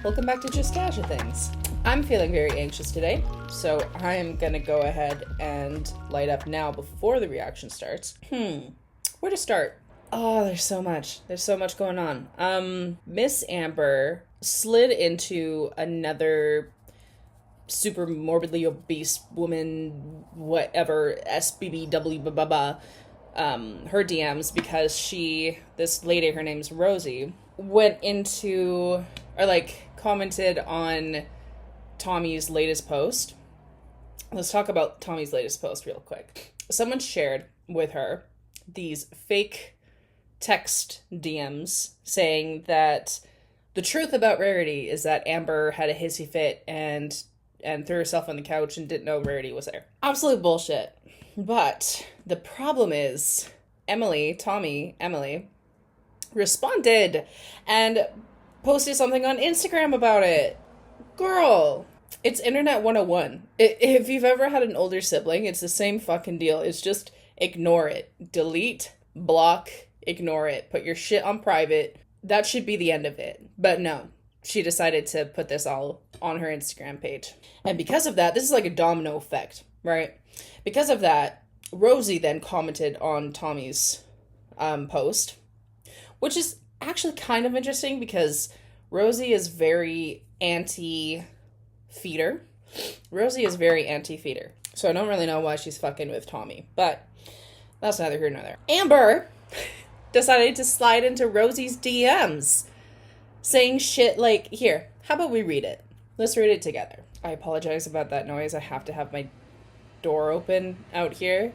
welcome back to Just Cash of Things. I'm feeling very anxious today, so I am gonna go ahead and light up now before the reaction starts. Where to start? Oh, there's so much going on. Miss Amber slid into another super morbidly obese woman, whatever, SBBW, blah, blah, blah, her DMs because this lady, her name's Rosie, went into, or commented on Tommy's latest post. Let's talk about Tommy's latest post real quick. Someone shared with her these fake text DMs saying that the truth about Rarity is that Amber had a hissy fit and threw herself on the couch and didn't know Rarity was there. Absolute bullshit. But the problem is Emily responded and posted something on Instagram about it. Girl, it's Internet 101. If you've ever had an older sibling, it's the same fucking deal. It's just ignore it. Delete, block, ignore it. Put your shit on private. That should be the end of it. But no, she decided to put this all on her Instagram page. And because of that, this is like a domino effect, right? Because of that, Rosie then commented on Tommy's post, which is actually kind of interesting because Rosie is very anti-feeder. So I don't really know why she's fucking with Tommy, but that's neither here nor there. Amber decided to slide into Rosie's DMs saying shit like, here, how about we read it? Let's read it together. I apologize about that noise. I have to have my door open out here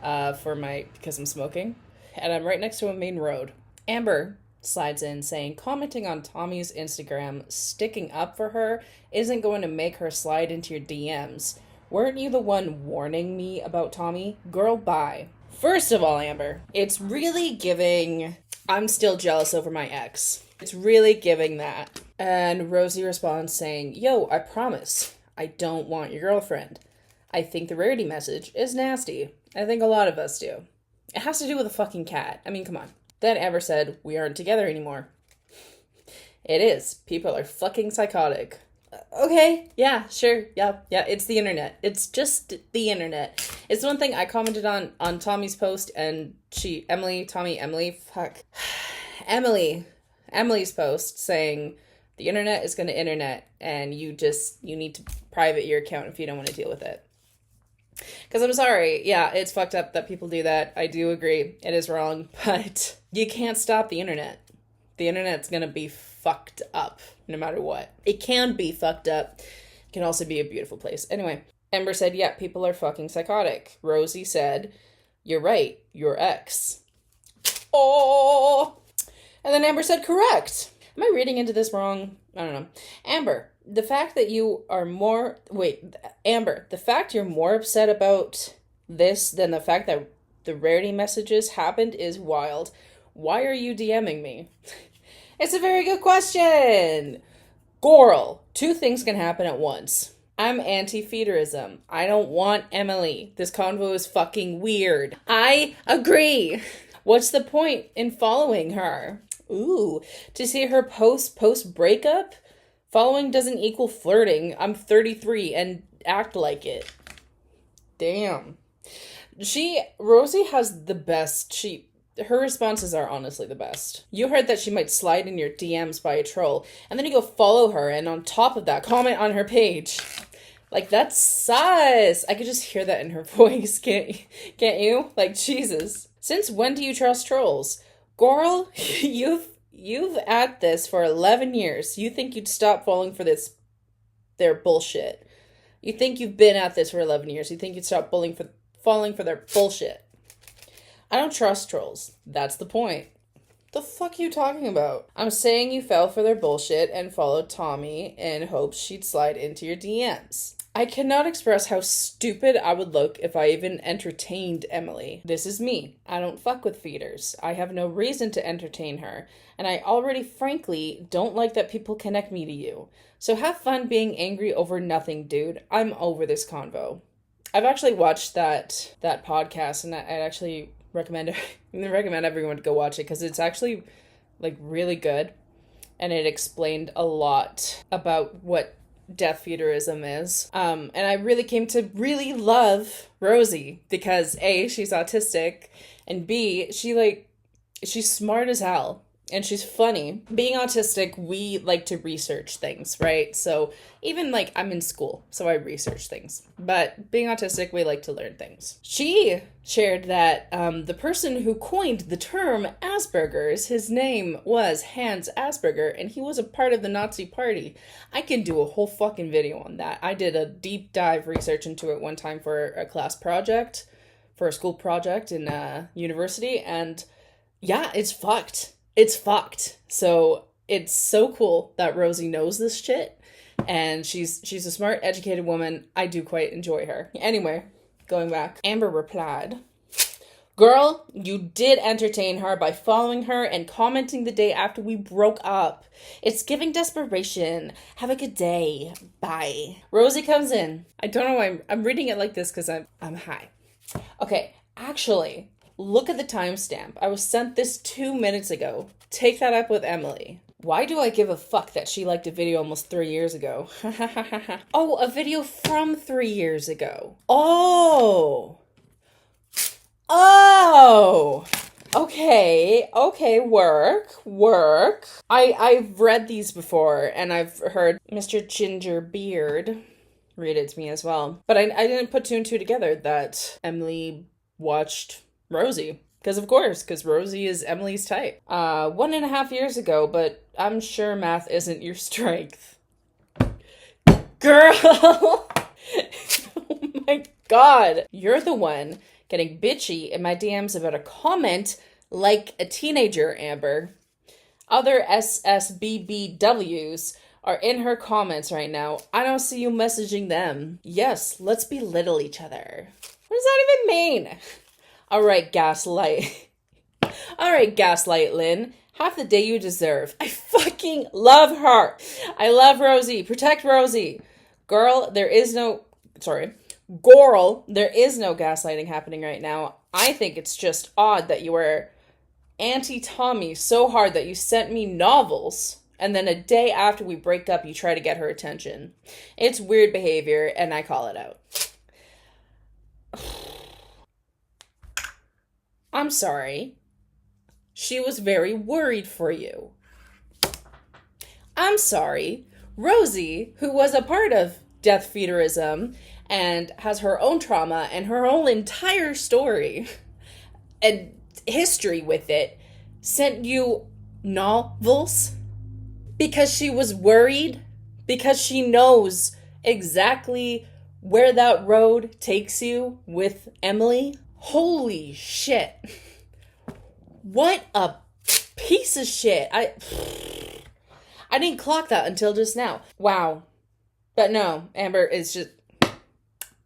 because I'm smoking. And I'm right next to a main road. Amber slides in saying, commenting on Tommy's Instagram, sticking up for her isn't going to make her slide into your DMs. Weren't you the one warning me about Tommy? Girl, bye. First of all, Amber, it's really giving, I'm still jealous over my ex. It's really giving that. And Rosie responds saying, yo, I promise, I don't want your girlfriend. I think the Rarity message is nasty. I think a lot of us do. It has to do with a fucking cat. I mean, come on. Then Amber said, we aren't together anymore. It is. People are fucking psychotic. Okay, yeah, sure, yeah, it's the internet. It's just the internet. It's one thing I commented on Tommy's post, and Emily's post saying, the internet is going to internet, and you need to private your account if you don't want to deal with it. Because I'm sorry, yeah, it's fucked up that people do that. I do agree, it is wrong, but you can't stop the internet. The internet's gonna be fucked up, no matter what. It can be fucked up. It can also be a beautiful place. Anyway, Amber said, yeah, people are fucking psychotic. Rosie said, you're right, your ex. Oh! And then Amber said, correct. Am I reading into this wrong? I don't know. Amber, the fact you're more upset about this than the fact that the Rarity messages happened is wild. Why are you DMing me? It's a very good question. Girl, two things can happen at once. I'm anti-feederism. I don't want Emily. This convo is fucking weird. I agree. What's the point in following her? Ooh, to see her post breakup? Following doesn't equal flirting. I'm 33 and act like it. Damn. Rosie has the best. Her responses are honestly the best. You heard that she might slide in your DMs by a troll, and then you go follow her, and on top of that, comment on her page. Like, that's sus. I could just hear that in her voice. Can't you? Like, Jesus. Since when do you trust trolls? Girl, you've at this for 11 years. You think you'd stop falling for their bullshit. You think you've been at this for 11 years. You think you'd stop falling for their bullshit. I don't trust trolls. That's the point. The fuck are you talking about? I'm saying you fell for their bullshit and followed Tommy in hopes she'd slide into your DMs. I cannot express how stupid I would look if I even entertained Emily. This is me. I don't fuck with feeders. I have no reason to entertain her. And I already, frankly, don't like that people connect me to you. So have fun being angry over nothing, dude. I'm over this convo. I've actually watched that podcast, and I actually recommend everyone to go watch it because it's actually like really good. and it explained a lot about what death feederism is. And I really came to really love Rosie because A, she's autistic, and B, she's smart as hell. And she's funny. Being autistic, we like to research things, right? So even like I'm in school, so I research things. But being autistic, we like to learn things. She shared that the person who coined the term Asperger's, his name was Hans Asperger, and he was a part of the Nazi Party. I can do a whole fucking video on that. I did a deep dive research into it one time for a class project, for a school project in university, and yeah, it's fucked. It's fucked. So it's so cool that Rosie knows this shit, and she's a smart, educated woman. I do quite enjoy her. Anyway, going back, Amber replied, "Girl, you did entertain her by following her and commenting the day after we broke up. It's giving desperation. Have a good day. Bye." Rosie comes in. I don't know why I'm reading it like this because I'm high. Okay, actually, look at the timestamp. I was sent this 2 minutes ago. Take that up with Emily. Why do I give a fuck that she liked a video almost 3 years ago? Oh, a video from 3 years ago. Oh. Okay, work. I've read these before, and I've heard Mr. Gingerbeard read it to me as well. But I didn't put two and two together that Emily watched Rosie. Because Rosie is Emily's type. 1.5 years ago, but I'm sure math isn't your strength. Girl! Oh my god. You're the one getting bitchy in my DMs about a comment like a teenager, Amber. Other SSBBWs are in her comments right now. I don't see you messaging them. Yes, let's belittle each other. What does that even mean? Alright, Gaslight. Alright, Gaslight Lynn. Half the day you deserve. I fucking love her. I love Rosie. Protect Rosie. Girl, there is no gaslighting happening right now. I think it's just odd that you were anti-Tommy so hard that you sent me novels, and then a day after we break up, you try to get her attention. It's weird behavior, and I call it out. I'm sorry. She was very worried for you. I'm sorry. Rosie, who was a part of death feederism and has her own trauma and her own entire story and history with it, sent you novels because she was worried, because she knows exactly where that road takes you with Emily. Holy shit. What a piece of shit. I didn't clock that until just now. Wow. But no, Amber is just...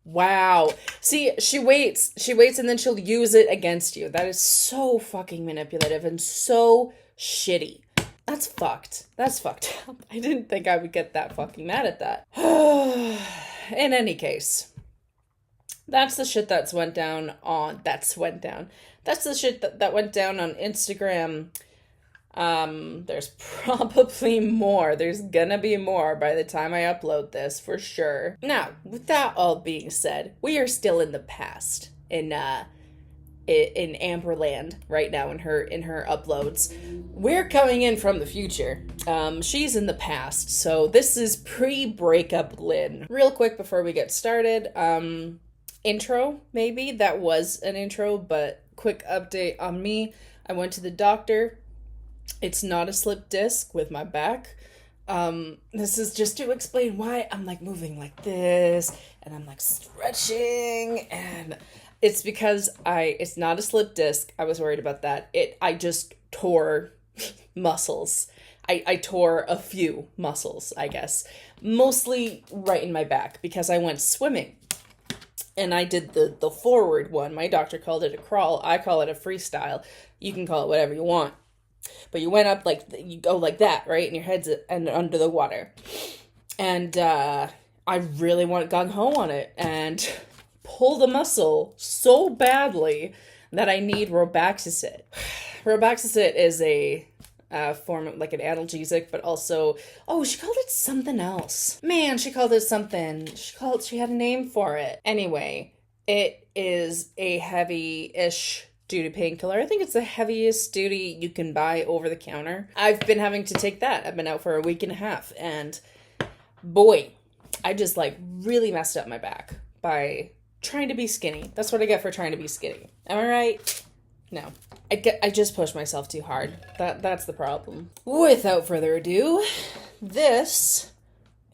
Wow. See, she waits and then she'll use it against you. That is so fucking manipulative and so shitty. That's fucked. That's fucked up. I didn't think I would get that fucking mad at that. In any case... That's the shit that went down. That's the shit that went down on Instagram. There's probably more. There's gonna be more by the time I upload this, for sure. Now, with that all being said, we are still in the past in Amberland right now in her uploads. We're coming in from the future. She's in the past, so this is pre-breakup Lynn. Real quick before we get started, intro, maybe. That was an intro, but quick update on me. I went to the doctor. It's not a slip disc with my back. This is just to explain why I'm like moving like this and I'm like stretching, and it's because it's not a slip disc. I was worried about that. I just tore muscles. I tore a few muscles, I guess. Mostly right in my back because I went swimming. And I did the forward one. My doctor called it a crawl. I call it a freestyle. You can call it whatever you want. But you went up you go like that, right? And your head's under the water. And I really went gung-ho on it and pulled a muscle so badly that I need Robaxacet. Robaxacet is form of like an analgesic, but also, oh, she called it something else. Man, she called it something. She had a name for it. Anyway, it is a heavy-ish duty painkiller. I think it's the heaviest duty you can buy over the counter. I've been having to take that. I've been out for a week and a half, and boy, I just like really messed up my back by trying to be skinny. That's what I get for trying to be skinny. Am I right? No. I just pushed myself too hard. That's the problem. Without further ado, this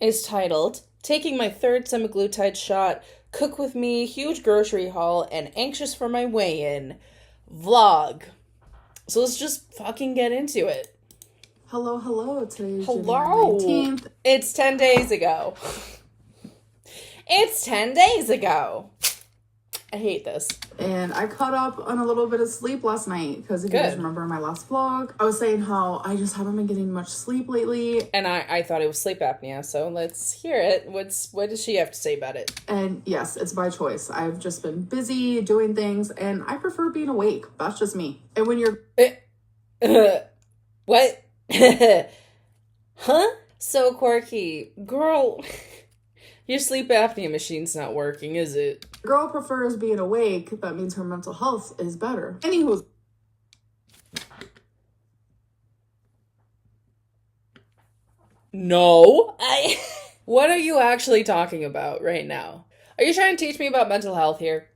is titled Taking My Third Semaglutide Shot, Cook With Me, Huge Grocery Haul, and Anxious for My Weigh-In Vlog. So let's just fucking get into it. Hello. Today's Hello. June 19th. It's 10 days ago. It's 10 days ago. I hate this. And I caught up on a little bit of sleep last night because if you guys remember my last vlog, I was saying how I just haven't been getting much sleep lately. And I thought it was sleep apnea, so let's hear it. What does she have to say about it? And yes, it's by choice. I've just been busy doing things and I prefer being awake. That's just me. And when you're... What? Huh? So quirky. Girl, your sleep apnea machine's not working, is it? Girl prefers being awake, that means her mental health is better. Anywho. No. What are you actually talking about right now? Are you trying to teach me about mental health here?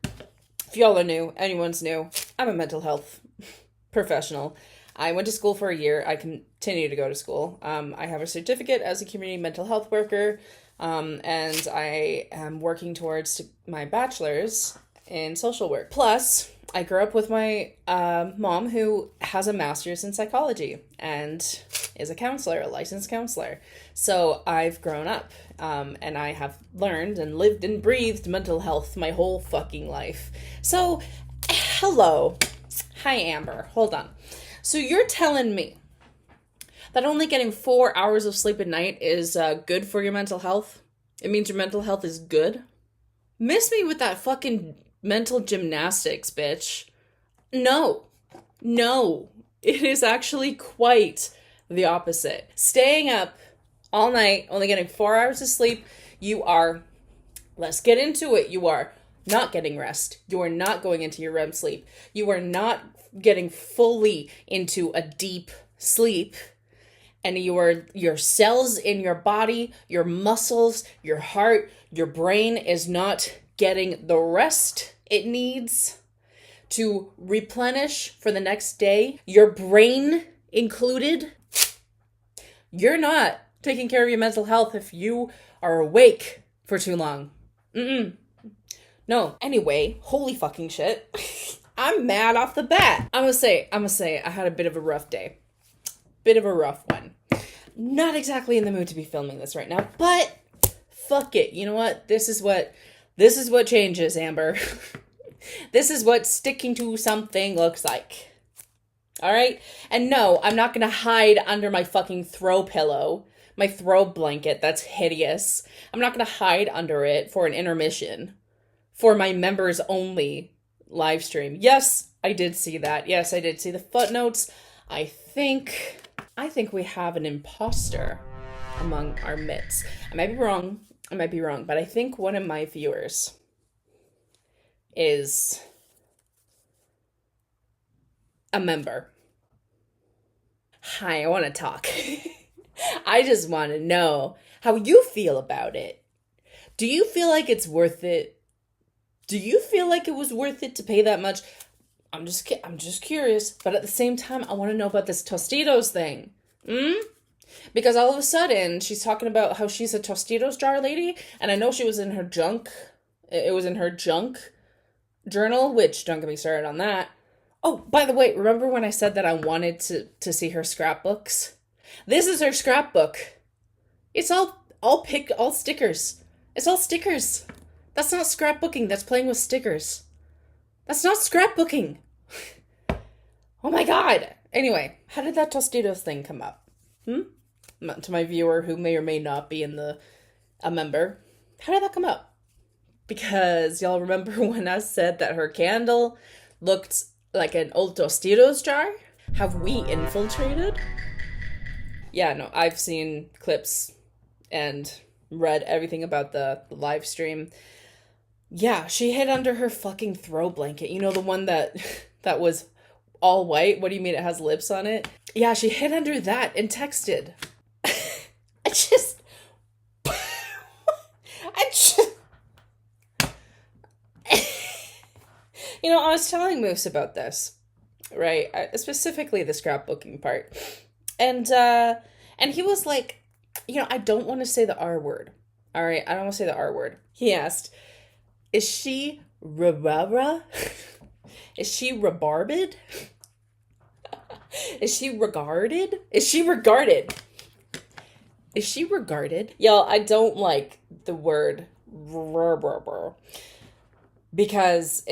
If y'all are new, anyone's new, I'm a mental health professional. I went to school for a year. I continue to go to school. I have a certificate as a community mental health worker. And I am working towards my bachelor's in social work. Plus, I grew up with my mom who has a master's in psychology and is a counselor, a licensed counselor. So I've grown up and I have learned and lived and breathed mental health my whole fucking life. So, hello. Hi, Amber. Hold on. So you're telling me that only getting 4 hours of sleep at night is good for your mental health? It means your mental health is good? Miss me with that fucking mental gymnastics, bitch. No. It is actually quite the opposite. Staying up all night, only getting 4 hours of sleep, let's get into it, you are not getting rest. You are not going into your REM sleep. You are not getting fully into a deep sleep. And your cells in your body, your muscles, your heart, your brain is not getting the rest it needs to replenish for the next day. Your brain included. You're not taking care of your mental health if you are awake for too long. No. Anyway, holy fucking shit. I'm mad off the bat. I'm gonna say I had a bit of a rough day. Bit of a rough one. Not exactly in the mood to be filming this right now, but fuck it. You know what? This is what changes, Amber. This is what sticking to something looks like. All right? And no, I'm not going to hide under my fucking throw pillow, my throw blanket that's hideous. I'm not going to hide under it for an intermission for my members only live stream. Yes, I did see that. Yes, I did see the footnotes. I think we have an imposter among our midst. I might be wrong, but I think one of my viewers is a member. Hi, I want to talk. I just want to know how you feel about it. Do you feel like it's worth it? Do you feel like it was worth it to pay that much? I'm just curious, but at the same time, I want to know about this Tostitos thing. Because all of a sudden, she's talking about how she's a Tostitos jar lady, and I know she was in her junk. It was in her junk journal, which don't get me started on that. Oh, by the way, remember when I said that I wanted to see her scrapbooks? This is her scrapbook. It's all stickers. It's all stickers. That's not scrapbooking. That's playing with stickers. That's not scrapbooking. Oh my god. Anyway, how did that Tostitos thing come up? To my viewer who may or may not be a member. How did that come up? Because y'all remember when I said that her candle looked like an old Tostitos jar? Have we infiltrated? Yeah, no, I've seen clips and read everything about the live stream. Yeah, she hid under her fucking throw blanket. You know, the one that was all white? What do you mean it has lips on it? Yeah, she hid under that and texted. I just... You know, I was telling Moose about this, right? Specifically the scrapbooking part. And he was like, you know, I don't want to say the R word. All right, I don't want to say the R word. He asked, is she rara? Is she rebarbed? Is she regarded? Is she regarded? Is she regarded? Y'all, I don't like the word because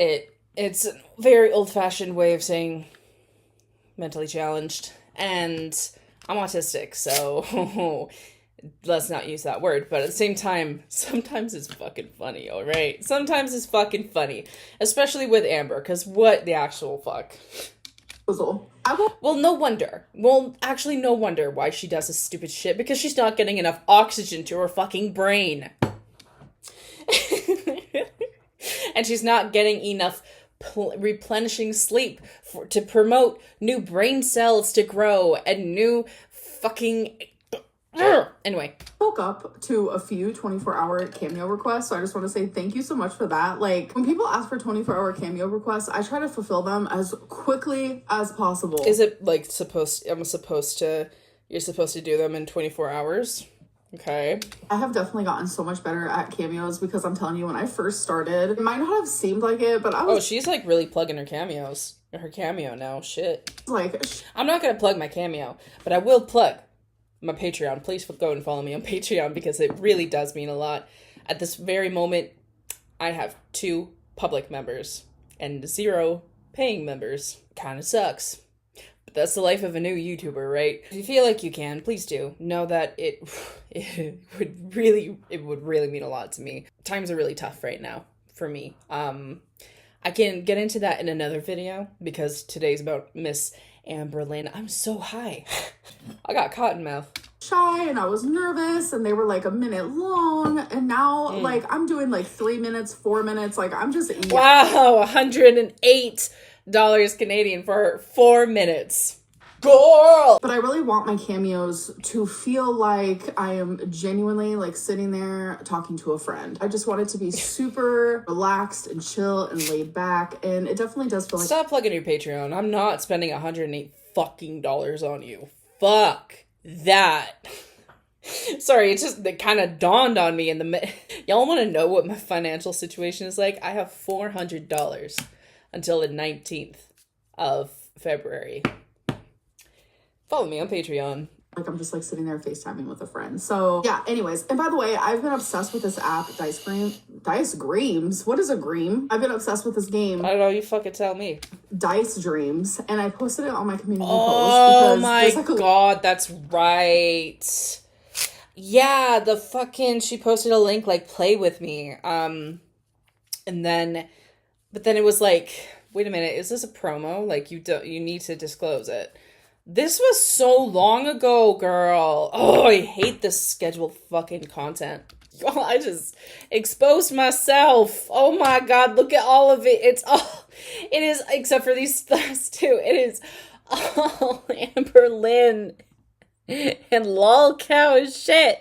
it's a very old-fashioned way of saying mentally challenged, and I'm autistic, so let's not use that word. But at the same time, sometimes it's fucking funny, all right? Sometimes it's fucking funny, especially with Amber, because what the actual fuck? Well, no wonder. Well, actually, no wonder why she does this stupid shit, because she's not getting enough oxygen to her fucking brain. And she's not getting enough replenishing sleep to promote new brain cells to grow and new fucking... Anyway. Woke up to a few 24-hour cameo requests, so I just want to say thank you so much for that. Like, when people ask for 24-hour cameo requests, I try to fulfill them as quickly as possible. Is it like you're supposed to do them in 24 hours? Okay. I have definitely gotten so much better at cameos because I'm telling you, when I first started, it might not have seemed like it, but I was... Oh, she's like really plugging her cameos. Her cameo now. Shit. Like... I'm not going to plug my cameo, but I will plug my Patreon. Please go and follow me on Patreon because it really does mean a lot. At this very moment, I have 2 public members and 0 paying members. Kind of sucks. But that's the life of a new YouTuber, right? If you feel like you can, please do. Know that it would really mean a lot to me. Times are really tough right now for me. I can get into that in another video because today's about Miss Amberlynn. I'm so high. I got cotton mouth. Shy and I was nervous and they were like a minute long, and now like I'm doing like 3 minutes, 4 minutes, like I'm just... Wow, $108 Canadian for 4 minutes. Girl! But I really want my cameos to feel like I am genuinely like sitting there talking to a friend. I just want it to be super relaxed and chill and laid back, and it definitely does feel like... Stop plugging your Patreon. I'm not spending $108 fucking dollars on you. Fuck that. Sorry, it kind of dawned on me in the... Y'all want to know what my financial situation is like? I have $400 until the 19th of February. Follow me on Patreon. Like, I'm just like sitting there FaceTiming with a friend. So yeah, anyways. And by the way, I've been obsessed with this app, Dice Dreams. What is a dream? I've been obsessed with this game. I don't know, you fucking tell me. Dice Dreams. And I posted it on my community post. Oh my god, that's right. Yeah, she posted a link like play with me. But then it was like, wait a minute, is this a promo? Like you need to disclose it. This was so long ago, girl. Oh, I hate this scheduled fucking content. Oh, I just exposed myself. Oh my god, look at all of it. It is, except for these last 2, it is all Amberlynn and lol cow as shit.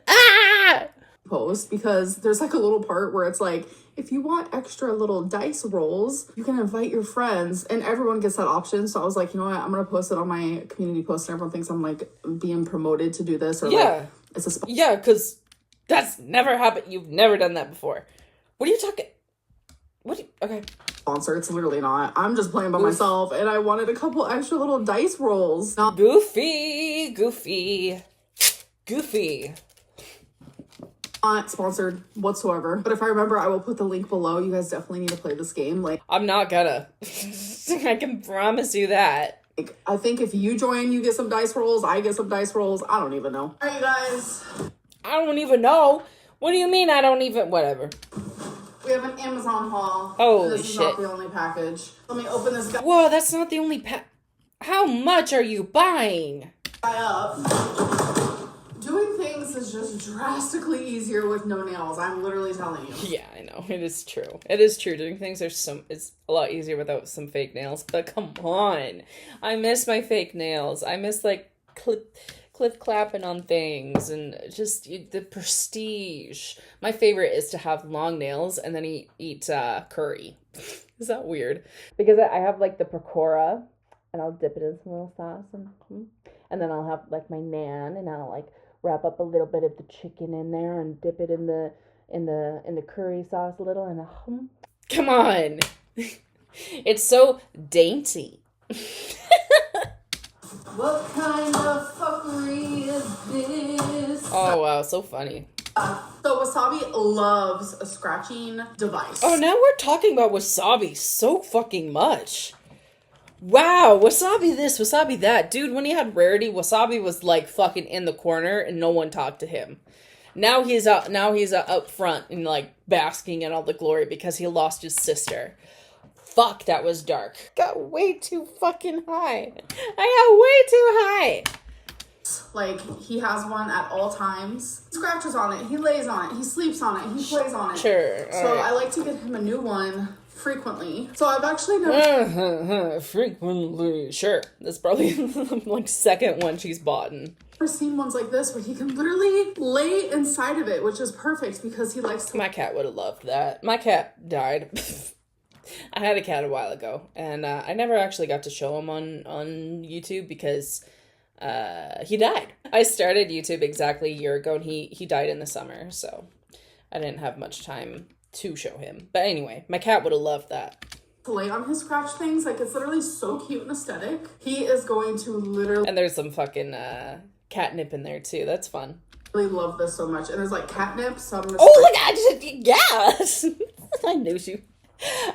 Ah! Post, because there's like a little part where it's like, if you want extra little dice rolls, you can invite your friends, and everyone gets that option. So I was like, you know what, I'm gonna post it on my community post, and everyone thinks I'm like being promoted to do this, or like it's a yeah, because that's never happened. You've never done that before. What are you talking? Okay. Sponsor? It's literally not. I'm just playing by myself, and I wanted a couple extra little dice rolls. Goofy. Not sponsored whatsoever, but if I remember, I will put the link below. You guys definitely need to play this game. Like, I'm not gonna. I can promise you that. Like, I think if you join, you get some dice rolls. I get some dice rolls. I don't even know. All right, you guys. I don't even know. What do you mean? I don't even. Whatever. We have an Amazon haul. Holy this shit! This is not the only package. Let me open this. Whoa, that's not the only How much are you buying? Doing things is just drastically easier with no nails. I'm literally telling you. Yeah, I know. It is true. It is true. Doing things it's a lot easier without some fake nails. But come on. I miss my fake nails. I miss like clip clapping on things and just the prestige. My favorite is to have long nails and then eat curry. Is that weird? Because I have like the pakora and I'll dip it in some little sauce and then I'll have like my naan and I'll like wrap up a little bit of the chicken in there and dip it in the curry sauce a little and come on. It's so dainty. What kind of fuckery is this? Oh wow, so funny. So Wasabi loves a scratching device. Oh, now we're talking about Wasabi so fucking much. Wow, Wasabi this, Wasabi that. Dude, when he had Rarity, Wasabi was like fucking in the corner and no one talked to him. Now he's up front and like basking in all the glory because he lost his sister. Fuck, that was dark. Got way too fucking high. I got way too high. Like, he has one at all times. He scratches on it, he lays on it, he sleeps on it, he plays on it. Sure. So right. I like to get him a new one frequently. So I've actually never... frequently. Sure. That's probably like second one she's bought. I've seen ones like this where he can literally lay inside of it, which is perfect because he likes to... My cat would have loved that. My cat died. I had a cat a while ago, and I never actually got to show him on YouTube because he died. I started YouTube exactly a year ago, and he died in the summer, so I didn't have much time to show him. But anyway, my cat would have loved that. To lay on his scratch things, like, it's literally so cute and aesthetic. He is going to literally... And there's some fucking catnip in there, too. That's fun. I really love this so much. And there's, like, catnip, so I'm gonna... Oh, look, yes! I knew you.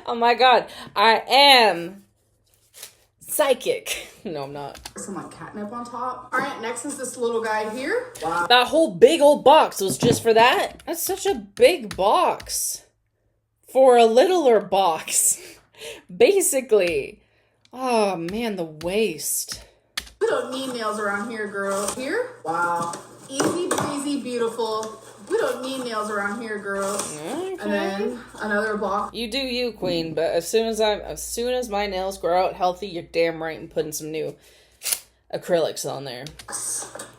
Oh my god, I am psychic. No, I'm not. Some like catnip on top. All right, next is this little guy here. Wow. That whole big old box was just for that? That's such a big box. For a littler box. Basically. Oh man, the waste. We don't need nails around here, girl. Here? Wow. Easy breezy, beautiful. We don't need nails around here, girls. Okay. And then another box. You do you, queen, but as soon as my nails grow out healthy, you're damn right in putting some new acrylics on there.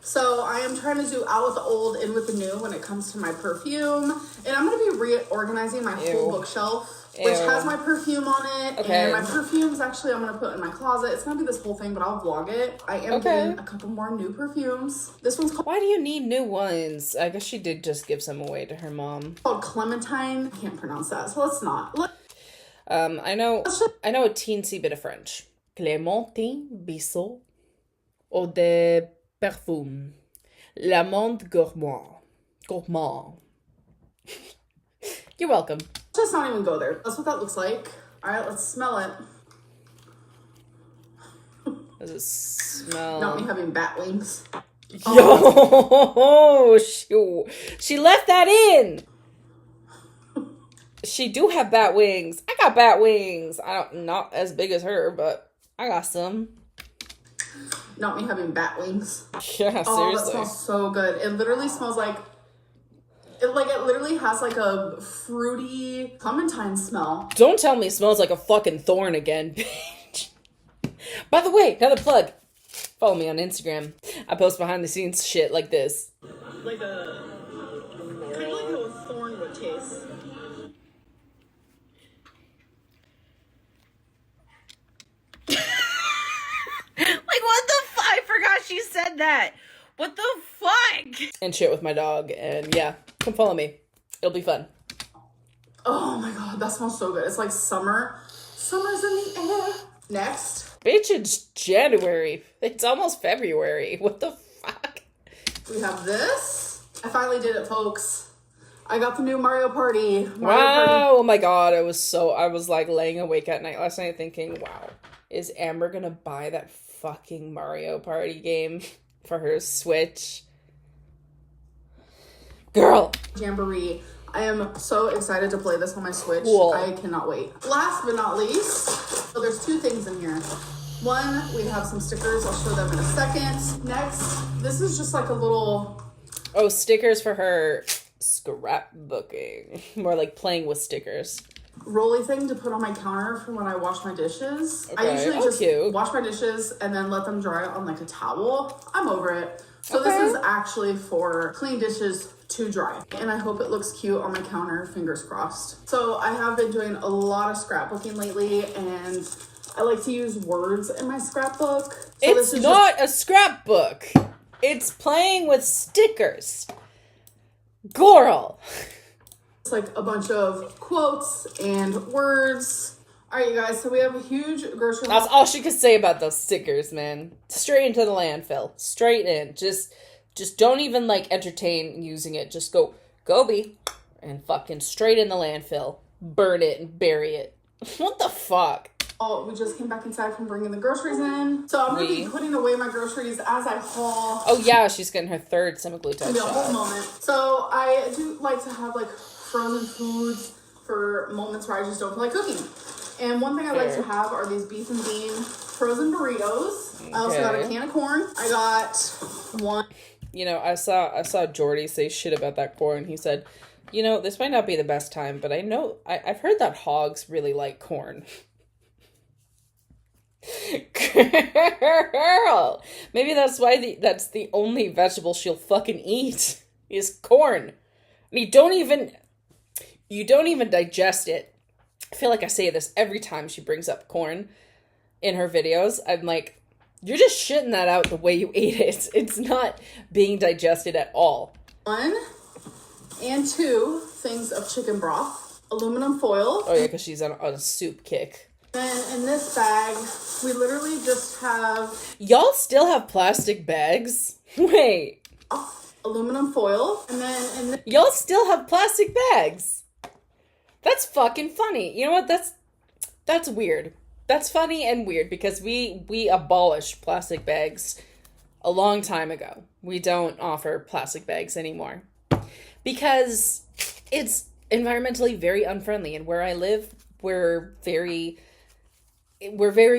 So I am trying to do out with the old, in with the new when it comes to my perfume. And I'm going to be reorganizing my whole bookshelf, which has my perfume on it. Okay. And my perfumes, actually, I'm going to put in my closet. It's going to be this whole thing, but I'll vlog it. I am getting a couple more new perfumes. This one's called... Why do you need new ones? I guess she did just give some away to her mom. Called Clementine. I can't pronounce that, so let's not. I know a teensy bit of French. Clémentine Bissot eau de parfum. L'amande gourmand. Gourmand. You're welcome. Let's not even go there. That's what that looks like. All right, let's smell it. Does it smell? Not me having bat wings. Yo, she left that in. She do have bat wings. I got bat wings. Not as big as her, but I got some. Not me having bat wings. Yeah, seriously. Oh, that smells so good. It literally smells like... It literally has like a fruity clementine smell. Don't tell me it smells like a fucking thorn again, bitch. By the way, another plug. Follow me on Instagram. I post behind the scenes shit like this. Like a... kind of like how a thorn would taste. Like, what the fuck? I forgot she said that. What the fuck? And shit with my dog. And yeah, come follow me. It'll be fun. Oh my god, that smells so good. It's like summer. Summer's in the air. Next. Bitch, it's January. It's almost February. What the fuck? We have this. I finally did it, folks. I got the new Mario Party. Wow. Oh my god. I was like laying awake at night last night thinking, wow, is Amber gonna buy that fucking Mario Party game for her Switch? Girl. Jamboree. I am so excited to play this on my Switch. Cool. I cannot wait. Last but not least, so there's two things in here. One, we have some stickers. I'll show them in a second. Next, this is just like a little... Oh, stickers for her scrapbooking. More like playing with stickers. Rolly thing to put on my counter for when I wash my dishes. Okay. I usually just cute. wash my dishes and then let them dry on like a towel. I'm over it. So Okay. this is actually for clean dishes to dry. And I hope it looks cute on my counter, fingers crossed. So I have been doing a lot of scrapbooking lately, and I like to use words in my scrapbook. So It's not a scrapbook. It's playing with stickers. Girl. It's like a bunch of quotes and words. All right, you guys, so we have a huge grocery That's all she could say about those stickers, man. Straight into the landfill. Straight in. Just don't even, like, entertain using it. Just go be, and fucking straight in the landfill. Burn it and bury it. What the fuck? Oh, we just came back inside from bringing the groceries in. So I'm going to be putting away my groceries as I haul. Oh, yeah, she's getting her third semaglutide Maybe a whole shot. moment. So I do like to have, like, frozen foods for moments where I just don't feel like cooking. And one thing I like to have are these beef and bean frozen burritos. I also got a can of corn. I got one. You know, I saw Jordy say shit about that corn. He said, you know, this might not be the best time, but I've heard that hogs really like corn. Girl, maybe that's why that's the only vegetable she'll fucking eat is corn. And you don't even digest it. I feel like I say this every time she brings up corn in her videos. I'm like, you're just shitting that out the way you ate it. It's not being digested at all. 1 and 2 things of chicken broth, aluminum foil. Oh yeah, because she's on a soup kick. And in this bag, we literally just have... Y'all still have plastic bags? Wait. Aluminum foil. And then in this... Y'all still have plastic bags? That's fucking funny. You know what? That's weird. That's funny and weird because we abolished plastic bags a long time ago. We don't offer plastic bags anymore because it's environmentally very unfriendly, and where I live, we're very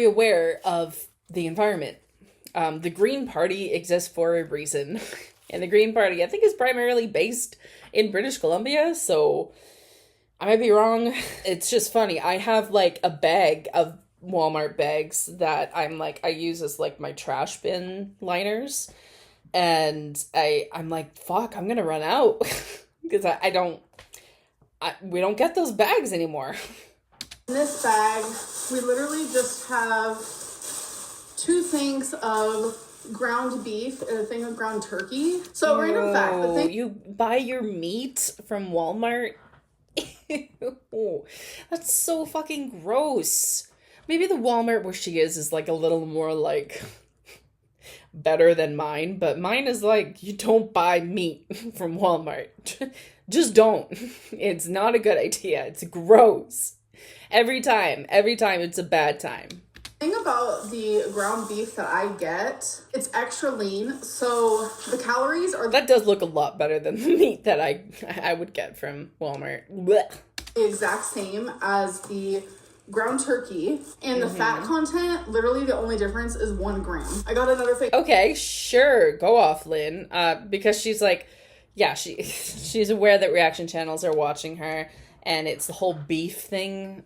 aware of the environment. The Green Party exists for a reason, and the Green Party, I think, is primarily based in British Columbia, so I might be wrong. It's just funny. I have like a bag of Walmart bags that I use as like my trash bin liners, and I'm like, fuck, I'm gonna run out because we don't get those bags anymore. In this bag, we literally just have 2 things of ground beef and a thing of ground turkey. So random fact, the thing... You buy your meat from Walmart? Ew, that's so fucking gross. Maybe the Walmart where she is like a little more like better than mine, but mine is like, you don't buy meat from Walmart. Just don't. It's not a good idea. It's gross. Every time it's a bad time. The thing about the ground beef that I get, it's extra lean, so the calories are That does look a lot better than the meat that I would get from Walmart. Blech. the exact same as the ground turkey, and the fat content, literally the only difference is 1 gram. I got another thing. Okay, sure. Go off, Lynn. Because she's like, yeah, she's aware that reaction channels are watching her, and it's the whole beef thing.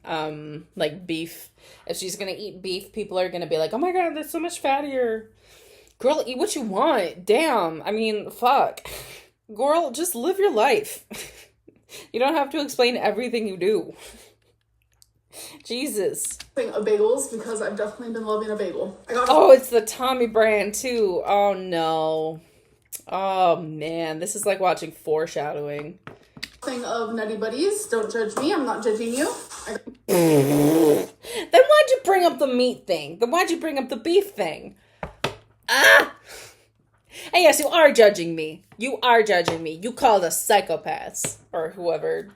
Like beef. If she's gonna eat beef, people are gonna be like, oh my god, that's so much fattier. Girl, eat what you want. Damn. I mean, fuck. Girl, just live your life. You don't have to explain everything you do. Jesus. Thing of bagels, because I've definitely been loving a bagel. Oh, it's the Tommy brand too. Oh no. Oh man, this is like watching foreshadowing. Thing of Nutty Buddies. Don't judge me. I'm not judging you. Then why'd you bring up the meat thing? Then why'd you bring up the beef thing? Ah! And yes, you are judging me. You are judging me. You called us psychopaths. Or whoever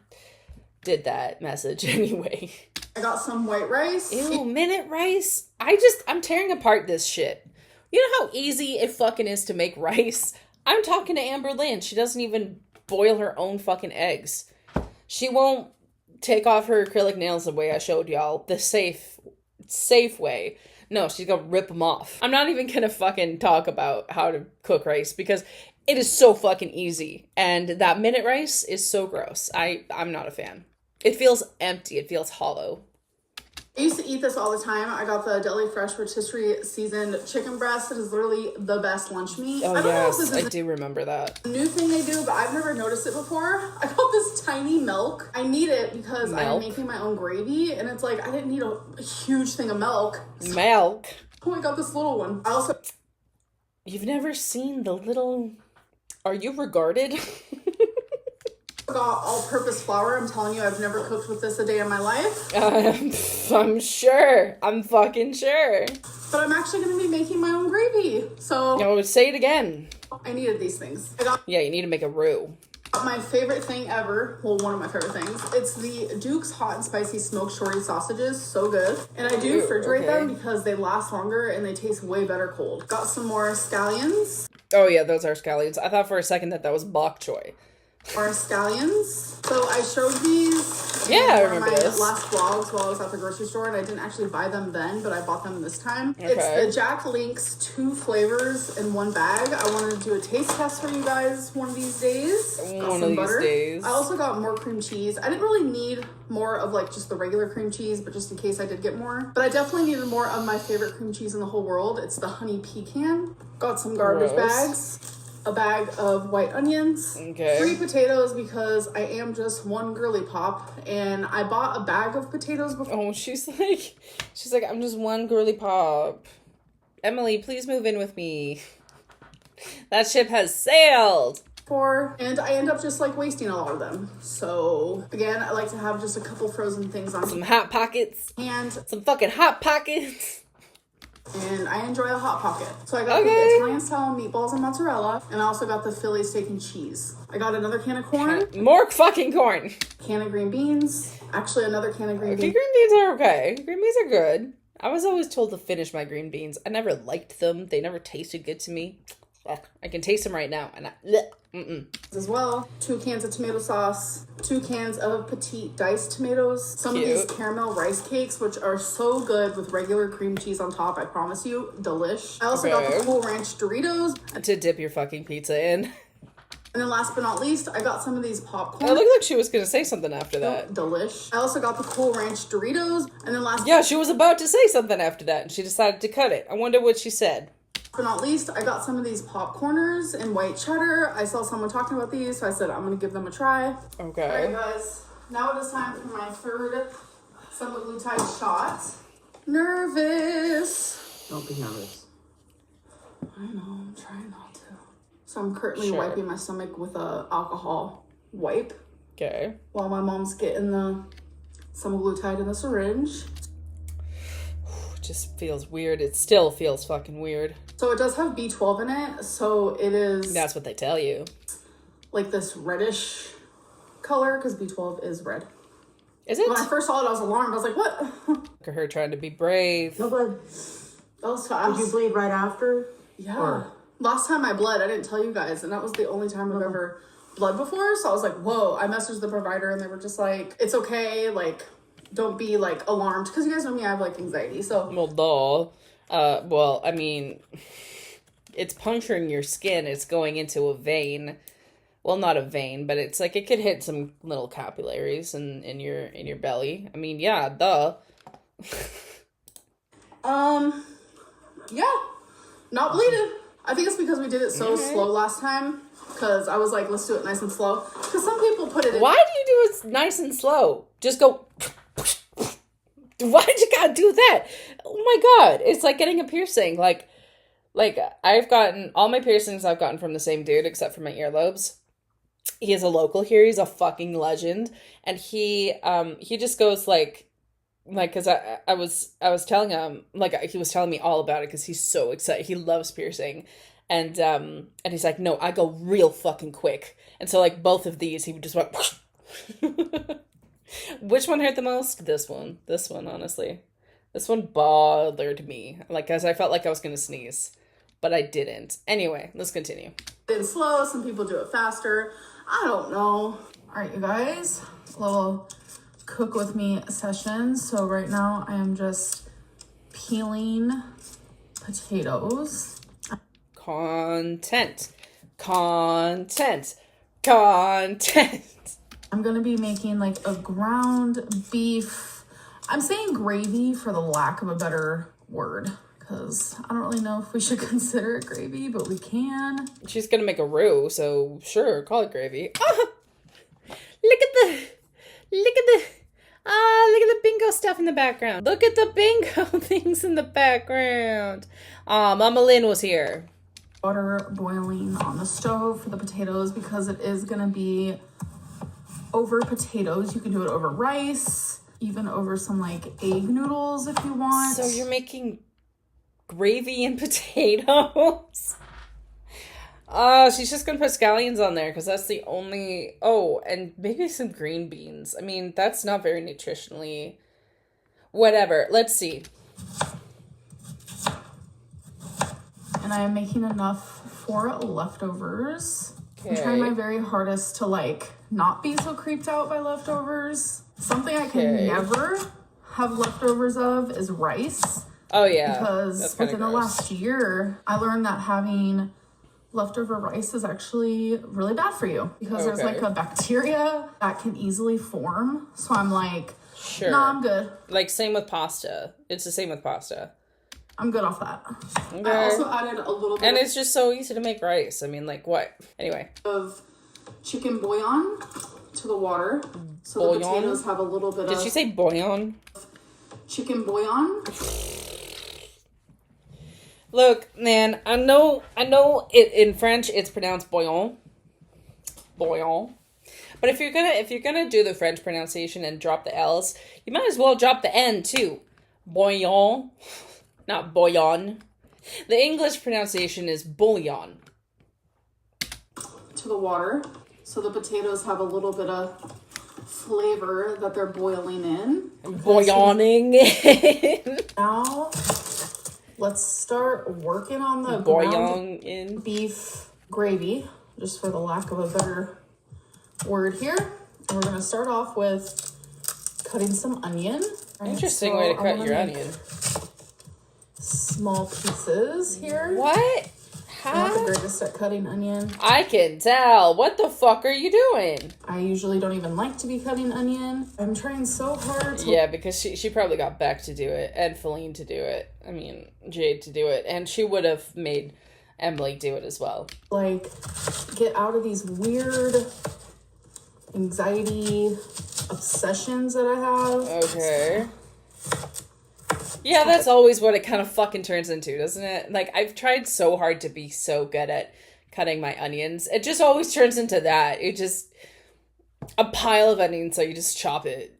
did that message anyway. I got some white rice. Ew, minute rice? I'm tearing apart this shit. You know how easy it fucking is to make rice? I'm talking to Amberlynn. She doesn't even boil her own fucking eggs. She won't take off her acrylic nails the way I showed y'all. The safe way. No, she's gonna rip them off. I'm not even gonna fucking talk about how to cook rice because it is so fucking easy. And that minute rice is so gross. I'm not a fan. It feels empty. It feels hollow. I used to eat this all the time. I got the Deli Fresh rotisserie seasoned chicken breast. It is literally the best lunch meat. Oh, I don't know if yes, this is I do remember that. a new thing they do, but I've never noticed it before. I got this tiny milk. I need it because I'm making my own gravy, and it's like I didn't need a huge thing of milk. Milk? Oh, I got this little one. I also... You've never seen the little... Are you regarded? got all-purpose flour. I'm telling you, I've never cooked with this a day in my life. I'm sure. I'm fucking sure. But I'm actually going to be making my own gravy. So... No, say it again. I needed these things. Yeah, you need to make a roux. My favorite thing ever, well, one of my favorite things, it's the Duke's Hot and Spicy Smoked Shorty sausages. So good. And I do refrigerate them because they last longer and they taste way better cold. Got some more scallions. Oh yeah, those are scallions. I thought for a second that was bok choy. Or scallions. So I showed these in I one remember of my this. last vlogs while I was at the grocery store, and I didn't actually buy them then, but I bought them this time. Okay. It's the Jack Link's 2 flavors in 1 bag. I wanted to do a taste test for you guys one of these days. One of these days. I also got more cream cheese. I didn't really need more of like just the regular cream cheese, but just in case I did get more. But I definitely needed more of my favorite cream cheese in the whole world. It's the honey pecan. Got some garbage bags. A bag of white onions, 3 potatoes because I am just one girly pop, and I bought a bag of potatoes before. Oh, she's like, I'm just one girly pop. Emily, please move in with me. That ship has sailed. And I end up just like wasting a lot of them. So again, I like to have just a couple frozen things on some hot pockets and some fucking hot pockets. And I enjoy a Hot Pocket. So I got the Italian style meatballs and mozzarella. And I also got the Philly steak and cheese. I got another can of corn. More fucking corn. Can of green beans. Actually, another can of green beans. Green beans are okay. Green beans are good. I was always told to finish my green beans. I never liked them. They never tasted good to me. I can taste them right now. And as well, 2 cans of tomato sauce, 2 cans of petite diced tomatoes, some of these caramel rice cakes, which are so good with regular cream cheese on top. I promise you, delish. I also got the Cool Ranch Doritos to dip your fucking pizza in. And then last but not least, I got some of these popcorn. It looked like she was going to say something after that. Delish. I also got the Cool Ranch Doritos. And then yeah, she was about to say something after that, and she decided to cut it. I wonder what she said. But not least, I got some of these popcorners in white cheddar. I saw someone talking about these, so I said I'm going to give them a try. Okay. All right, guys. Now it is time for my 3rd semaglutide shot. Nervous. Don't be nervous. I know, I'm trying not to. So I'm currently wiping my stomach with a alcohol wipe. Okay. While my mom's getting the semaglutide in the syringe. Just feels weird. It still feels fucking weird. So it does have B12 in it, so it is... That's what they tell you. Like this reddish color, because B12 is red. Is it? When I first saw it, I was alarmed. I was like, what? Look at her trying to be brave. No blood. That was fast. Did you bleed right after? Yeah. Or... Last time I bled, I didn't tell you guys, and that was the only time I've ever bled before, so I was like, whoa. I messaged the provider, and they were just like, it's okay, like... Don't be, like, alarmed. Because you guys know me, I have, like, anxiety, so... Well, duh. Well, I mean... It's puncturing your skin. It's going into a vein. Well, not a vein, but it's, like, it could hit some little capillaries in your belly. I mean, yeah, duh. Yeah. Not bleeding. I think it's because we did it so slow last time. Because I was like, let's do it nice and slow. Because some people put it in... Why do you do it nice and slow? Just go... Why did you gotta do that? Oh my god. It's like getting a piercing. Like I've gotten... All my piercings I've gotten from the same dude, except for my earlobes. He is a local here. He's a fucking legend. And he just goes like, because I was telling him, like, he was telling me all about it because he's so excited. He loves piercing. And he's like, no, I go real fucking quick. And so, like, both of these, he would just went... Which one hurt the most? This one, honestly. This one bothered me. Like, as I felt like I was gonna sneeze. But I didn't. Anyway, let's continue. It's slow. Some people do it faster. I don't know. All right, you guys. A little cook with me session. So right now I am just peeling potatoes. Content. I'm gonna be making like a ground beef. I'm saying gravy for the lack of a better word, because I don't really know if we should consider it gravy, but we can. She's gonna make a roux, so sure, call it gravy. Ah, look at the bingo stuff in the background. Look at the bingo things in the background. Mama Lynn was here. Water boiling on the stove for the potatoes, because it is gonna be over potatoes. You can do it over rice, even over some like egg noodles if you want. So you're making gravy and potatoes? She's just gonna put scallions on there because that's the only... Oh, and maybe some green beans. I mean, that's not very nutritionally... Whatever. Let's see. And I am making enough for leftovers. Okay. I'm trying my very hardest to like not be so creeped out by leftovers. Something I can never have leftovers of is rice. Oh yeah. Because within the last year, I learned that having leftover rice is actually really bad for you, because there's like a bacteria that can easily form. So I'm like, sure. Nah, I'm good. Like same with pasta. It's the same with pasta. I'm good off that. Okay. I also added a little bit. And it's just so easy to make rice. I mean, like what? Anyway. Of chicken bouillon to the water. So bouillon? The potatoes have a little bit of... Did she say bouillon? Chicken bouillon. Look, man, I know it in French it's pronounced bouillon. Bouillon. But if you're gonna do the French pronunciation and drop the L's, you might as well drop the N too. Bouillon. Not bouillon. The English pronunciation is bouillon. To the water. So the potatoes have a little bit of flavor that they're boiling in. Bouilloning in. Now, let's start working on the bouillon beef gravy, just for the lack of a better word here. And we're going to start off with cutting some onion. Interesting way to cut your onion. Small pieces here. What? I'm not the greatest at cutting onion. I can tell. What the fuck are you doing? I usually don't even like to be cutting onion. I'm trying so hard to... Yeah, because she probably got Beck to do it, and Feline to do it. I mean, Jade to do it. And she would have made Emily do it as well. Like, get out of these weird anxiety obsessions that I have. Okay. Yeah, that's always what it kind of fucking turns into, doesn't it? Like, I've tried so hard to be so good at cutting my onions. It just always turns into that. It just... A pile of onions, so you just chop it.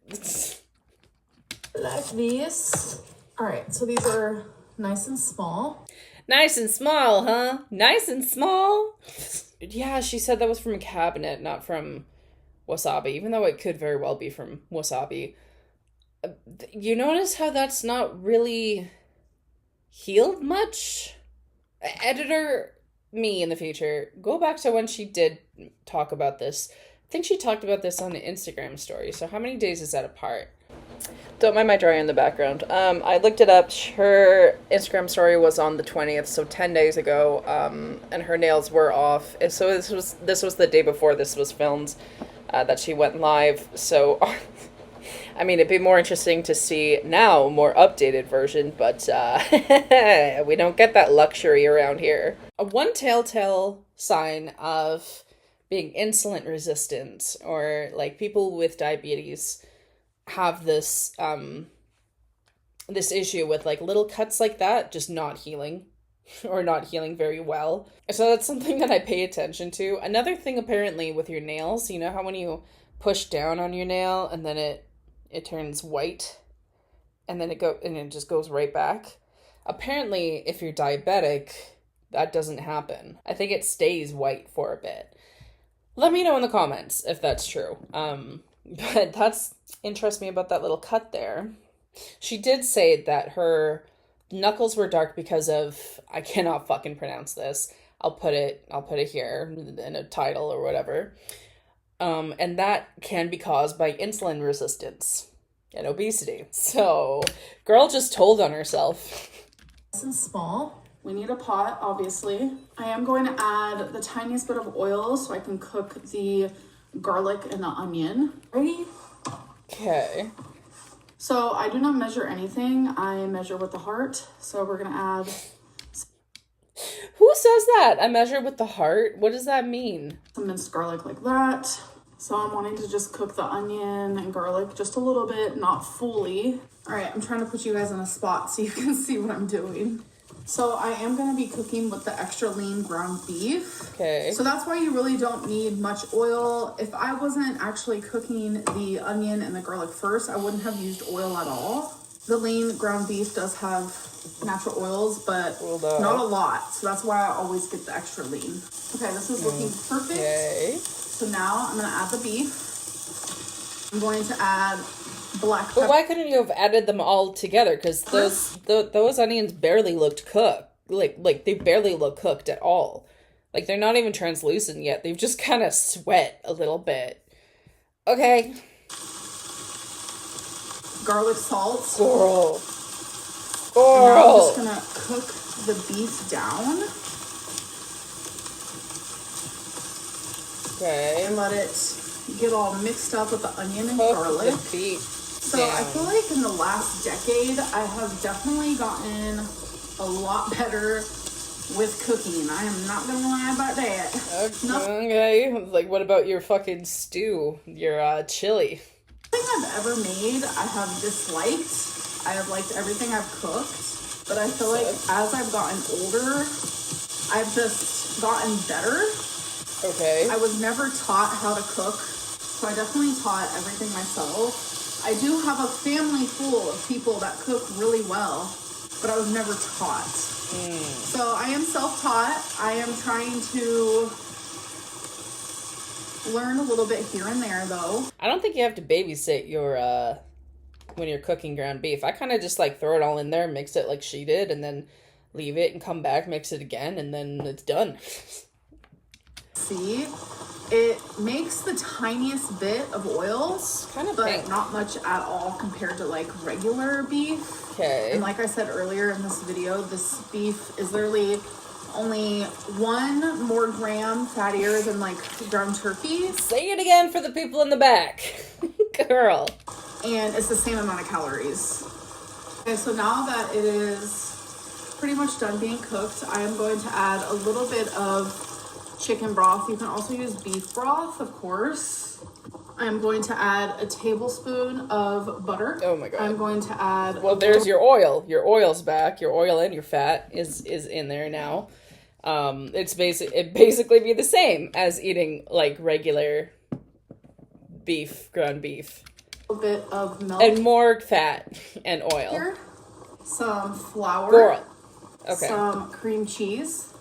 Like this. Alright, so these are nice and small. Nice and small, huh? Nice and small? Yeah, she said that was from a cabinet, not from wasabi, even though it could very well be from wasabi. You notice how that's not really healed much? Editor me in the future, go back to when she did talk about this. I think she talked about this on an Instagram story. So how many days is that apart? Don't mind my dryer in the background. I looked it up. Her Instagram story was on the 20th, so 10 days ago, and her nails were off. And so this was the day before this was filmed, that she went live. So... I mean, it'd be more interesting to see now, more updated version, but we don't get that luxury around here. One telltale sign of being insulin resistant, or like people with diabetes have this this issue with like little cuts like that just not healing, or not healing very well. So that's something that I pay attention to. Another thing apparently with your nails, you know how when you push down on your nail and then it turns white, and then it just goes right back. Apparently, if you're diabetic, that doesn't happen. I think it stays white for a bit. Let me know in the comments if that's true. But that's interests me about that little cut there. She did say that her knuckles were dark because of, I cannot fucking pronounce this. I'll put it here in a title or whatever. And that can be caused by insulin resistance. and obesity. So, girl just told on herself. Nice and small. We need a pot, obviously. I am going to add the tiniest bit of oil so I can cook the garlic and the onion. Ready? Okay. So I do not measure anything. I measure with the heart. So we're going to add... Who says that? I measure with the heart? What does that mean? Some minced garlic like that. So I'm wanting to just cook the onion and garlic just a little bit, not fully. All right, I'm trying to put you guys in a spot so you can see what I'm doing. So I am going to be cooking with the extra lean ground beef. Okay. So that's why you really don't need much oil. If I wasn't actually cooking the onion and the garlic first, I wouldn't have used oil at all. The lean ground beef does have natural oils, but not a lot. So that's why I always get the extra lean. Okay, this is looking perfect. Okay. So now I'm going to add the beef. I'm going to add black pepper. But why couldn't you have added them all together? Because those onions barely looked cooked. Like they barely look cooked at all. Like they're not even translucent yet. They've just kind of sweat a little bit. Okay. Garlic salt. Girl. And now I'm just gonna cook the beef down. Okay. And let it get all mixed up with the onion and Cook garlic. the beef So down. I feel like in the last decade, I have definitely gotten a lot better with cooking. I am not gonna lie about that. Okay. Like, what about your fucking stew? Your chili? Everything I've ever made, I have disliked. I have liked everything I've cooked, but I feel like as I've gotten older, I've just gotten better. Okay. I was never taught how to cook, so I definitely taught everything myself. I do have a family full of people that cook really well, but I was never taught. So I am self-taught. I am trying to learn a little bit here and there, though. I don't think you have to babysit your when you're cooking ground beef. I kind of just like throw it all in there, mix it like she did, and then leave it and come back, mix it again, and then it's done. See, it makes the tiniest bit of oil, kind of but pink. not much at all compared to like regular beef. Okay. And like I said earlier in this video, this beef is literally only 1 more gram fattier than like ground turkey. Say it again for the people in the back. Girl. And it's the same amount of calories. Okay, so now that it is pretty much done being cooked, I am going to add a little bit of chicken broth. You can also use beef broth, of course. I'm going to add a tablespoon of butter. Oh my god. I'm going to add... Well, there's your oil. Your oil's back. Your oil and your fat is in there now. It basically be the same as eating like regular beef, ground beef. A little bit of milk. And more fat and oil. Here. Some flour. Girl. Okay. Some cream cheese.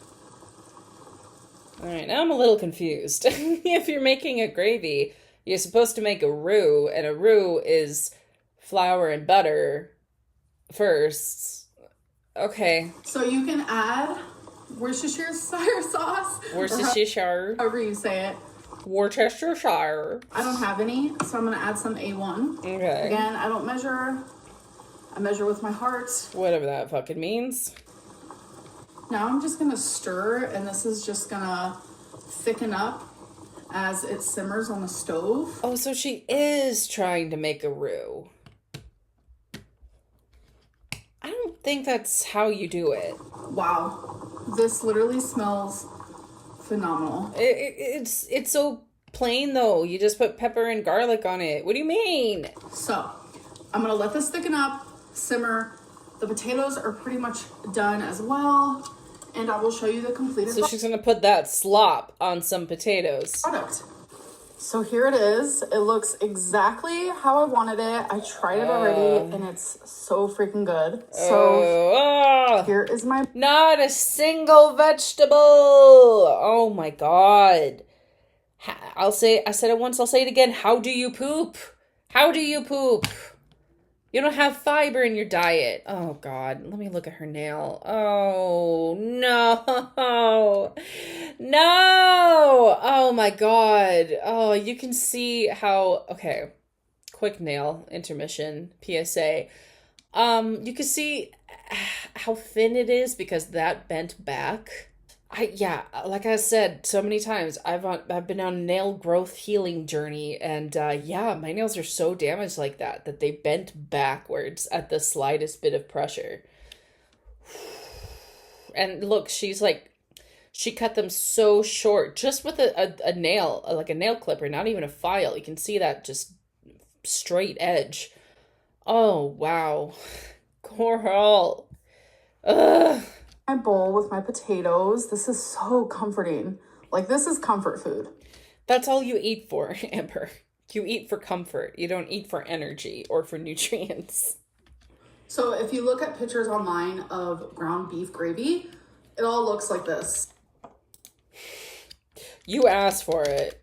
All right, now I'm a little confused. If you're making a gravy, you're supposed to make a roux, and a roux is flour and butter first. Okay. So you can add Worcestershire sauce. Worcestershire. However you say it. Worcestershire. I don't have any, so I'm going to add some A1. Okay. Again, I don't measure. I measure with my heart. Whatever that fucking means. Now I'm just going to stir, and this is just going to thicken up as it simmers on the stove. Oh, so she is trying to make a roux. I don't think that's how you do it. Wow. This literally smells phenomenal. It's so plain, though. You just put pepper and garlic on it. What do you mean? So I'm going to let this thicken up, simmer. The potatoes are pretty much done as well. And I will show you the completed So she's going to put that slop on some potatoes. product. So here it is. It looks exactly how I wanted it. I tried it already, and it's so freaking good. So here is my... Not a single vegetable. Oh my god. I said it once, I'll say it again. How do you poop? How do you poop? You don't have fiber in your diet. Oh, God. Let me look at her nail. Oh, no. No. Oh, my God. Oh, you can see how... Okay. quick nail intermission PSA. You can see how thin it is because that bent back. Like I said so many times, I've been on a nail growth healing journey, and my nails are so damaged like that they bent backwards at the slightest bit of pressure. And look, she cut them so short just with a nail, like a nail clipper, not even a file. You can see that just straight edge. Oh, wow. Coral. Ugh. My bowl with my potatoes. This is so comforting. Like, this is comfort food. That's all you eat for, Amber. You eat for comfort. You don't eat for energy or for nutrients. So if you look at pictures online of ground beef gravy, it all looks like this. You asked for it.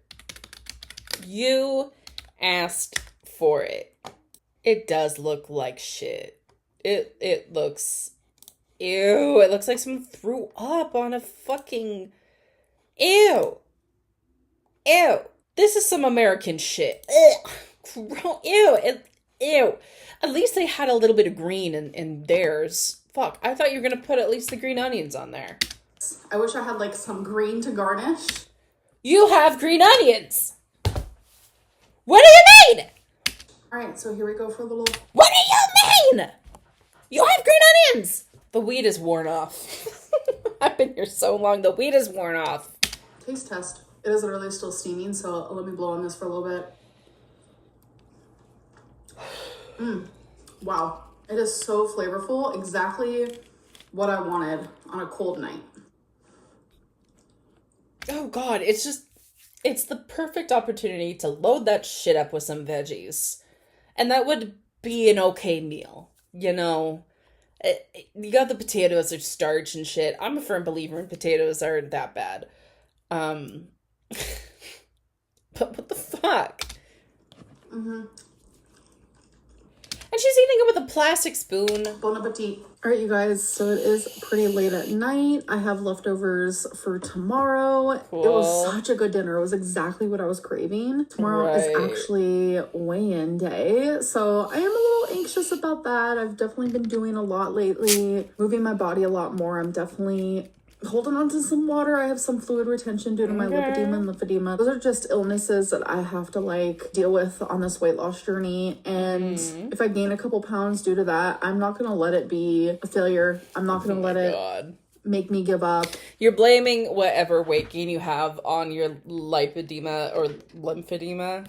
You asked for it. It does look like shit. It looks... Ew, it looks like someone threw up on a fucking... Ew. Ew. This is some American shit. Ew. Ew. At least they had a little bit of green in theirs. Fuck, I thought you were gonna put at least the green onions on there. I wish I had, like, some green to garnish. You have green onions! What do you mean? Alright, so here we go for a little... What do you mean? You have green onions! The weed is worn off. I've been here so long, the weed is worn off. Taste test. It is literally still steaming, so let me blow on this for a little bit. Wow. It is so flavorful. Exactly what I wanted on a cold night. Oh God, it's the perfect opportunity to load that shit up with some veggies. And that would be an okay meal, you know? You got the potatoes are starch and shit. I'm a firm believer in potatoes aren't that bad. But what the fuck? Mm-hmm. And she's eating it with a plastic spoon. Bon appetit. All right, you guys, so it is pretty late at night. I have leftovers for tomorrow. Cool. It was such a good dinner. It was exactly what I was craving. Tomorrow is actually weigh-in day, so I am a little anxious about that. I've definitely been doing a lot lately, moving my body a lot more. I'm definitely holding on to some water. I have some fluid retention due to my lipedema and lymphedema. Those are just illnesses that I have to like deal with on this weight loss journey. And if I gain a couple pounds due to that, I'm not going to let it be a failure. I'm not going to let it make me give up. You're blaming whatever weight gain you have on your lipedema or lymphedema.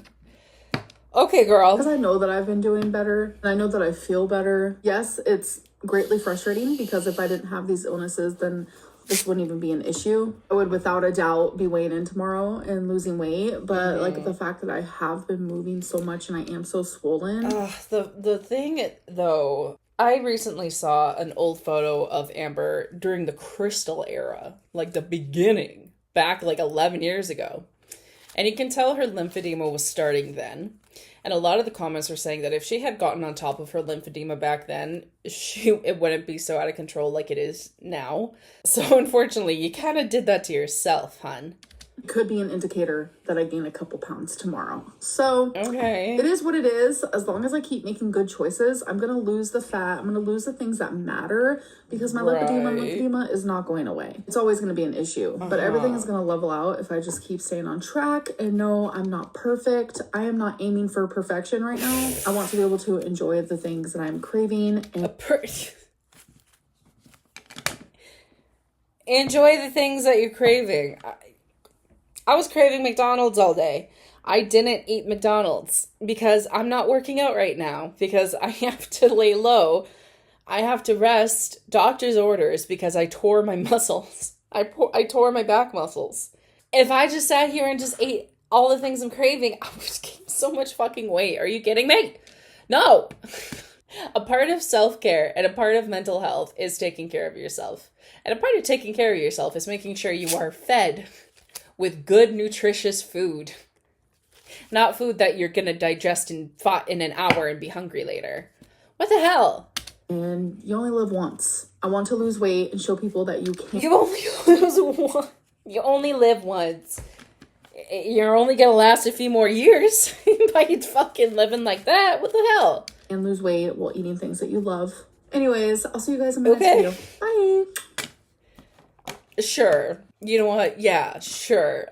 Okay, girl. Because I know that I've been doing better and I know that I feel better. Yes, it's greatly frustrating because if I didn't have these illnesses, then this wouldn't even be an issue. I would without a doubt be weighing in tomorrow and losing weight. But like the fact that I have been moving so much and I am so swollen. The thing though, I recently saw an old photo of Amber during the Crystal era, like the beginning, back like 11 years ago. And you can tell her lymphedema was starting then. And a lot of the comments were saying that if she had gotten on top of her lymphedema back then, it wouldn't be so out of control like it is now. So unfortunately, you kind of did that to yourself, hun. It could be an indicator that I gain a couple pounds tomorrow. So okay, it is what it is. As long as I keep making good choices, I'm going to lose the fat. I'm going to lose the things that matter because my lipedema and lymphedema is not going away. It's always going to be an issue, but everything is going to level out if I just keep staying on track. And no, I'm not perfect. I am not aiming for perfection right now. I want to be able to enjoy the things that I'm craving. And enjoy the things that you're craving. I was craving McDonald's all day. I didn't eat McDonald's because I'm not working out right now because I have to lay low. I have to rest. Doctor's orders because I tore my muscles. I tore my back muscles. If I just sat here and just ate all the things I'm craving, I would just gain so much fucking weight. Are you kidding me? No. A part of self-care and a part of mental health is taking care of yourself. And a part of taking care of yourself is making sure you are fed with good, nutritious food. Not food that you're going to digest in an hour and be hungry later. What the hell? And you only live once. I want to lose weight and show people that you can. You only lose one. You only live once. You're only gonna last a few more years by fucking living like that. What the hell? And lose weight while eating things that you love. Anyways, I'll see you guys in my next video. Bye. Sure. You know what? Yeah, sure.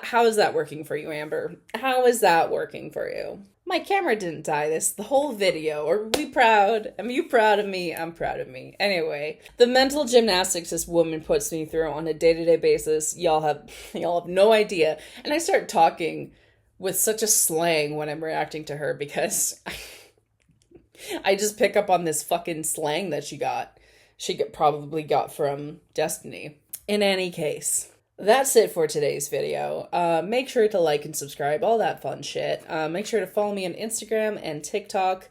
How is that working for you, Amber? How is that working for you? My camera didn't die the whole video. Are we proud? Am you proud of me? I'm proud of me. Anyway, the mental gymnastics this woman puts me through on a day-to-day basis, y'all have no idea. And I start talking with such a slang when I'm reacting to her because I just pick up on this fucking slang that she probably got from Destiny. In any case, that's it for today's video. Make sure to like and subscribe, all that fun shit. Make sure to follow me on Instagram and TikTok.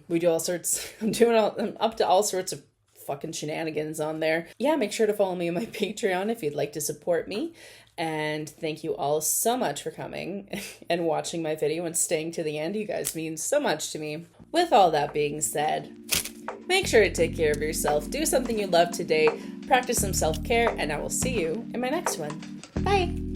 We do all sorts, I'm up to all sorts of fucking shenanigans on there. Yeah, make sure to follow me on my Patreon if you'd like to support me. And thank you all so much for coming and watching my video and staying to the end. You guys mean so much to me. With all that being said, make sure to take care of yourself, do something you love today, practice some self-care, and I will see you in my next one. Bye!